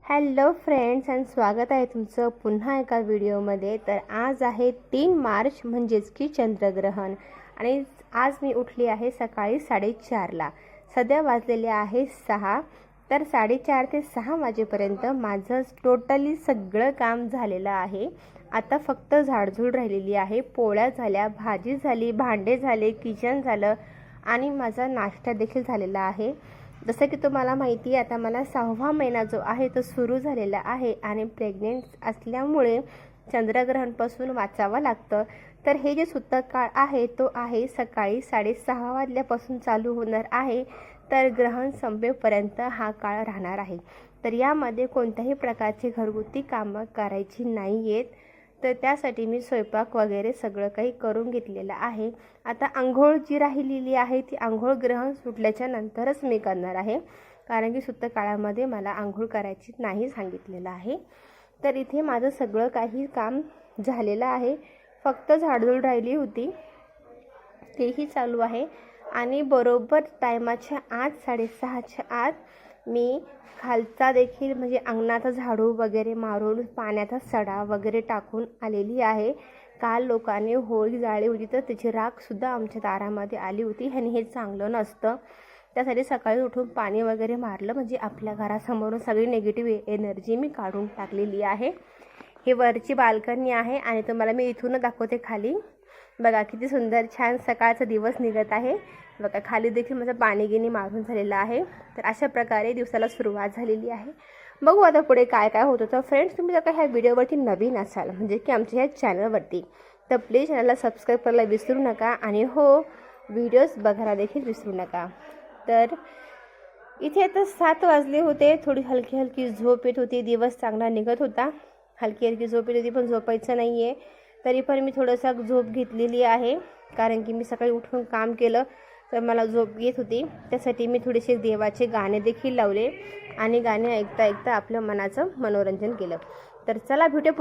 Hello friends and स्वागत आहे तुमचं पुन्हा एका व्हिडिओमध्ये। तर आज आहे 3 मार्च म्हणजेच की चंद्रग्रहण आणि आज मी उठली आहे सकाळी 4:30ला। सध्या वाजलेले आहे 6। तर 4:30 ते 6 वाजेपर्यंत माझं टोटली सगळं काम झालेलं आहे। आता फक्त झाडझूड राहिलेली आहे। पोळ्या झाल्या, भाजी झाली, भांडे झाले, किचन झालं आणि माझा नाश्ता देखील झालेला आहे। जसं की तुम्हाला माहिती आहे आता मला 6वा महिना जो आहे तो सुरू झालेला आहे आणि प्रेग्नेंट असल्यामुळे चंद्रग्रहणपासून वाचावं लागतं। तर हे जे सूतक काळ आहे तो आहे सकाळी 6:30 वाजल्यापासून चालू होणार आहे। तर ग्रहण संपेपर्यंत हा काळ राहणार आहे। तर यामध्ये कोणत्याही प्रकारची घरगुती कामं करायची नाही आहेत। तर त्यासाठी मी स्वयंपाक वगैरे सगळं काही करून घेतलेलं आहे। आता अंघोळ जी राहिलेली आहे ती अंघोळ ग्रहण सुटल्याच्या नंतरच मी करणार आहे, कारण की सूतक काळामध्ये मला अंघोळ करायची नाही सांगितलेलं आहे। तर इथे माझं सगळं काही काम झालेलं आहे, फक्त झाडझूड राहिली होती तेही चालू आहे। आणि बरोबर टायमाच्या आत 6:30च्या आत मी खालचा देखील म्हणजे अंगणाचा झाडू वगैरे मारून पाण्याचा सडा वगैरे टाकून आलेली आहे। काल लोकांनी होळी जाळली होती तर त्याची राखसुद्धा आमच्या दारामध्ये आली होती आणि हे चांगलं नसतं। त्यासाठी सकाळी उठून पाणी वगैरे मारलं म्हणजे आपल्या घरासमोरून सगळी निगेटिव्ह एनर्जी मी काढून टाकलेली आहे। ही वरची बाल्कनी आहे आणि तुम्हाला मी इथून दाखवते खाली। बघा किती सुंदर छान सकाळचा दिवस निघत आहे। बघा खाली देखील माझं पाणी गिनी मारून झालेलं आहे। तर अशा प्रकारे दिवसाला सुरुवात झालेली आहे। बघू आता पुढे काय काय होतं। तर फ्रेंड्स तुम्ही जर का ह्या व्हिडिओवरती नवीन असाल म्हणजे की आमच्या ह्या चॅनलवरती तर प्लीज चॅनलला सबस्क्राईब करायला विसरू नका आणि हो व्हिडिओज बघायला देखील विसरू नका। तर इथे आता 7 वाजले होते, थोडी हलकी हलकी झोप येत होती, दिवस चांगला निघत होता। हलकी हलकी झोप येत होती पण झोपायचं नाही आहे, तरी पण मी थोडंसं झोप घेतलेली आहे, कारण की मी सकाळी उठून काम केलं तर मला झोप येत होती। त्यासाठी मी थोडेसे देवाचे गाणे देखील लावले आणि गाणे ऐकता ऐकता आपल्या मनाचं मनोरंजन केलं। तर चला भेटू